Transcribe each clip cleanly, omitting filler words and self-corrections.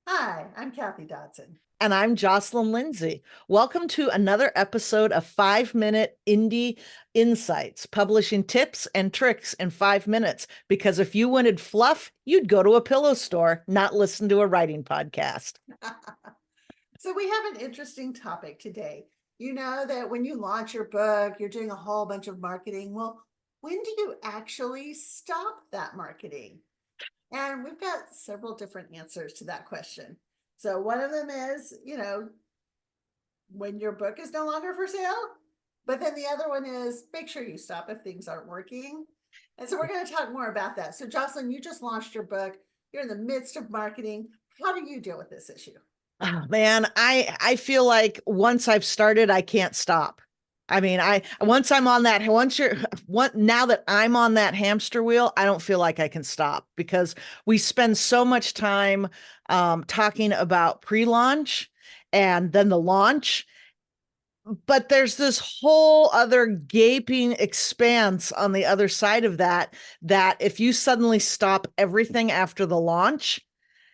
Hi, I'm Kathy Dodson. And I'm Jocelyn Lindsay. Welcome to another episode of 5 Minute Indie Insights, publishing tips and tricks in 5 minutes. Because if you wanted fluff, you'd go to a pillow store, not listen to a writing podcast. So we have an interesting topic today. You know that when you launch your book, you're doing a whole bunch of marketing. Well, when do you actually stop that marketing? And we've got several different answers to that question. So one of them is, when your book is no longer for sale. But then the other one is make sure you stop if things aren't working. And so we're going to talk more about that. So Jocelyn, you just launched your book. You're in the midst of marketing. How do you deal with this issue? Oh man, I feel like once I've started, I can't stop. I mean, I once I'm on that once you're one now that I'm on that hamster wheel, I don't feel like I can stop because we spend so much time talking about pre-launch and then the launch, but there's this whole other gaping expanse on the other side of that if you suddenly stop everything after the launch,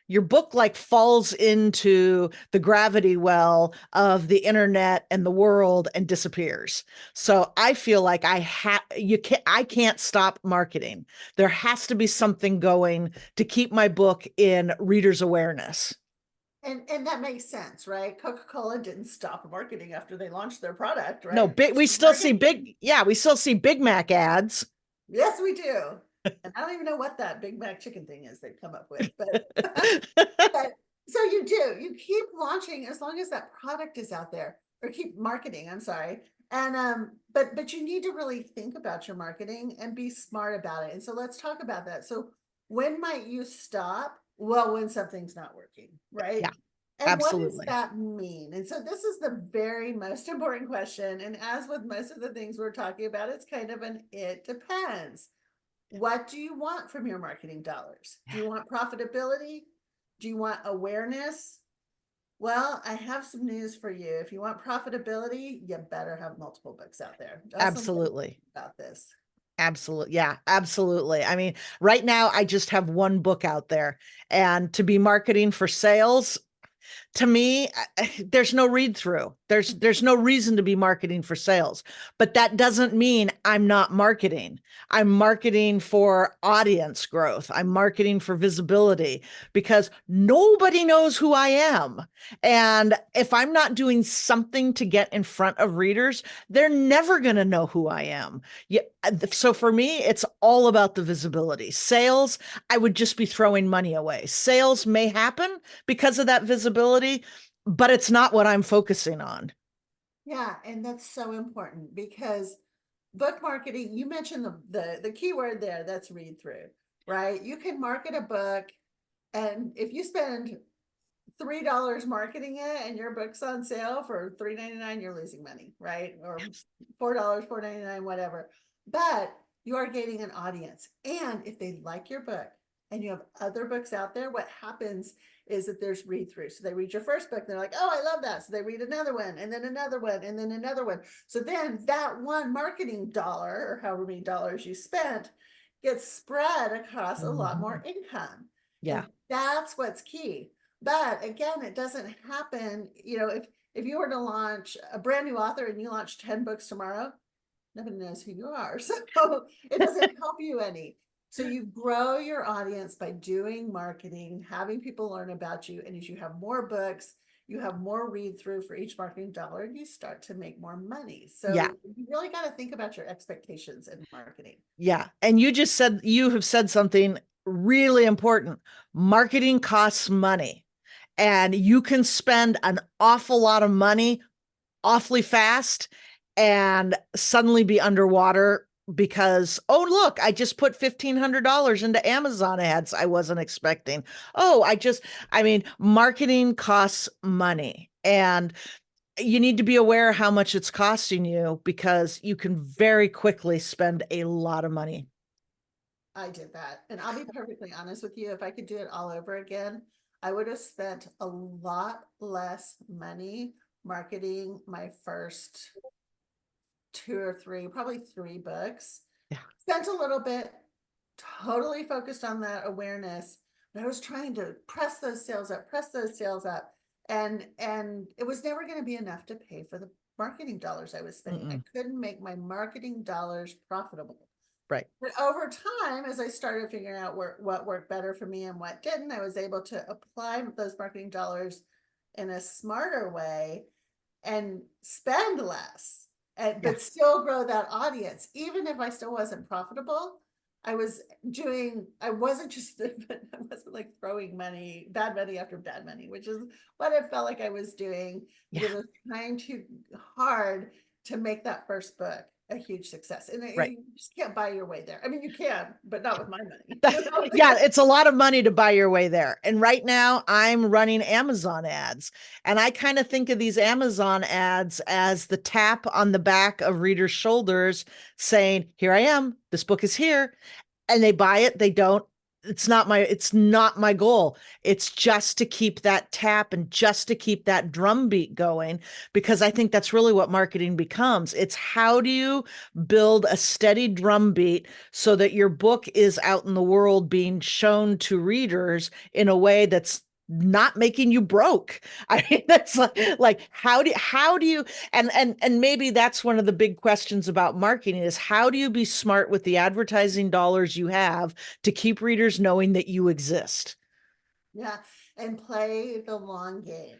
your book like falls into the gravity well of the internet and the world and disappears. So I feel like I can't stop marketing. There has to be something going to keep my book in readers' awareness. And that makes sense, right? Coca-Cola didn't stop marketing after they launched their product, No, right? big we still see we still see Big Mac ads. Yes, we do. And I don't even know what that Big Mac chicken thing is they've come up with, but but so you do. You keep launching as long as that product is out there, or keep marketing, I'm sorry. And but you need to really think about your marketing and be smart about it. And so let's talk about that. So when might you stop? Well, when something's not working, right? Yeah, And what does absolutely. that mean? And so this is the very most important question. And as with most of the things we're talking about, it's kind of an it depends. What do you want from your marketing dollars? Do you want profitability? Do you want awareness? Well, I have some news for you. If you want profitability, you better have multiple books out there. Jocelyn, what do you Absolutely. think about this? Absolutely. Yeah, absolutely. I mean, right now I just have one book out there, and to be marketing for sales, to me, there's no read through. There's no reason to be marketing for sales, but that doesn't mean I'm not marketing. I'm marketing for audience growth. I'm marketing for visibility because nobody knows who I am. And if I'm not doing something to get in front of readers, they're never going to know who I am. Yeah, so for me, it's all about the visibility. Sales, I would just be throwing money away. Sales may happen because of that visibility, but it's not what I'm focusing on. Yeah, and that's so important because book marketing, you mentioned the key word there, that's read through, right? You can market a book, and if you spend $3 marketing it and your book's on sale for $3.99, you're losing money, right? Or $4, $4.99, whatever. But you are gaining an audience. And if they like your book and you have other books out there, what happens is that there's read through. So they read your first book and they're like, oh, I love that. So they read another one and then another one and then another one. So then that one marketing dollar, or however many dollars you spent, gets spread across a lot more Mhm. income. Yeah. And that's what's key. But again, it doesn't happen, if you were to launch a brand new author and you launch 10 books tomorrow, nobody knows who you are. So it doesn't help you any. So you grow your audience by doing marketing, having people learn about you. And as you have more books, you have more read through for each marketing dollar, and you start to make more money. Yeah. So you really got to think about your expectations in marketing. Yeah. And you have said something really important. Marketing costs money, and you can spend an awful lot of money awfully fast and suddenly be underwater because, oh, look, I just put $1,500 into Amazon ads I wasn't expecting. Oh, I mean, marketing costs money. And you need to be aware how much it's costing you because you can very quickly spend a lot of money. I did that. And I'll be perfectly honest with you, if I could do it all over again, I would have spent a lot less money marketing my first two or three, probably three books. Yeah. Spent a little bit, totally focused on that awareness, but I was trying to press those sales up, press those sales up. And it was never going to be enough to pay for the marketing dollars I was spending. I Mm-mm. couldn't make my marketing dollars profitable. Right. But over time, as I started figuring out what worked better for me and what didn't, I was able to apply those marketing dollars in a smarter way and spend less, and Yeah. but still grow that audience. Even if I still wasn't profitable, I wasn't just I wasn't like throwing money, bad money after bad money, which is what it felt like I was doing, Yeah. because I was trying too hard to make that first book a huge success. And Right. you just can't buy your way there. I mean, you can, but not with my money. Yeah, it's a lot of money to buy your way there. And right now I'm running Amazon ads. And I kind of think of these Amazon ads as the tap on the back of readers' shoulders saying, here I am, this book is here. And they buy it, they don't. It's not my goal. It's just to keep that tap and just to keep that drumbeat going, because I think that's really what marketing becomes. It's how do you build a steady drumbeat so that your book is out in the world being shown to readers in a way that's not making you broke. I mean, that's like how do you and maybe that's one of the big questions about marketing is how do you be smart with the advertising dollars you have to keep readers knowing that you exist? Yeah, and play the long game. Keep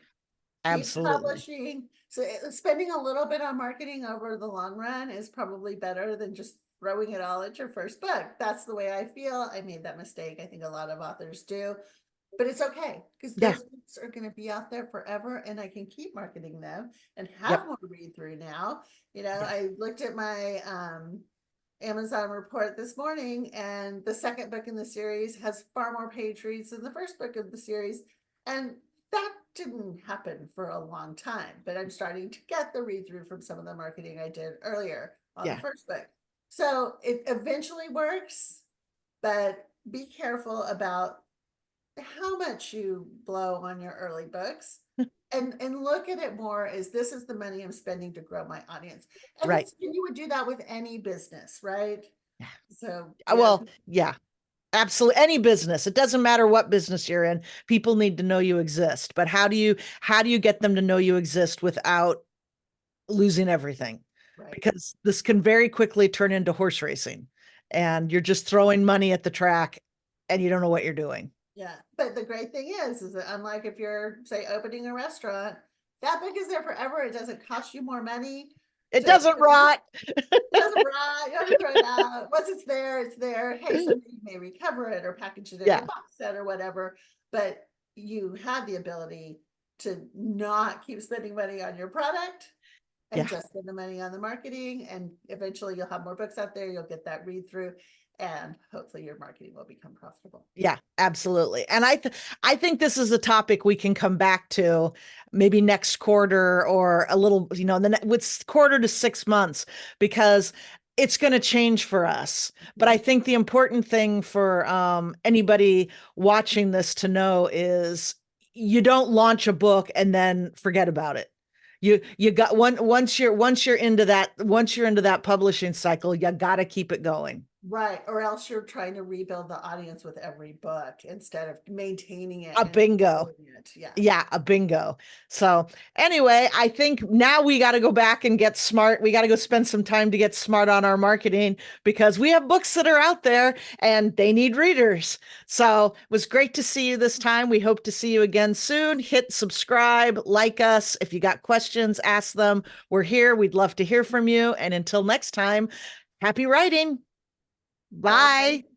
Absolutely. publishing. So spending a little bit on marketing over the long run is probably better than just throwing it all at your first book. That's the way I feel. I made that mistake. I think a lot of authors do, but it's okay because Yeah. those books are going to be out there forever, and I can keep marketing them and have Yep. more read through now. You know, Yeah. I looked at my Amazon report this morning, and the second book in the series has far more page reads than the first book of the series. And that didn't happen for a long time, but I'm starting to get the read through from some of the marketing I did earlier on the Yeah. first book. So it eventually works, but be careful about how much you blow on your early books, and look at it more as this is the money I'm spending to grow my audience. And Right. it's, and you would do that with any business, right? Yeah. So yeah. Well, yeah. Absolutely. Any business. It doesn't matter what business you're in. People need to know you exist. But how do you get them to know you exist without losing everything? Right. Because this can very quickly turn into horse racing and you're just throwing money at the track and you don't know what you're doing. Yeah. But the great thing is that unlike if you're, say, opening a restaurant, that book is there forever. It doesn't cost you more money It to, doesn't rot. it doesn't rot. You don't have to throw it out. Once it's there, it's there. Hey, somebody may recover it or package it in a Yeah. box set or whatever, but you have the ability to not keep spending money on your product and Yeah. just spend the money on the marketing. And eventually you'll have more books out there. You'll get that read through, and hopefully your marketing will become profitable. Yeah, absolutely. And I think this is a topic we can come back to maybe next quarter or a little, with quarter to 6 months, because it's going to change for us. But I think the important thing for anybody watching this to know is you don't launch a book and then forget about it. You got once you're into that publishing cycle, you got to keep it going. Right. Or else you're trying to rebuild the audience with every book instead of maintaining it A and bingo. growing it. Yeah. Yeah, a bingo. So anyway, I think now we got to go back and get smart. We got to go spend some time to get smart on our marketing because we have books that are out there and they need readers. So it was great to see you this time. We hope to see you again soon. Hit subscribe, like us. If you got questions, ask them. We're here. We'd love to hear from you. And until next time, happy writing. Bye. Bye.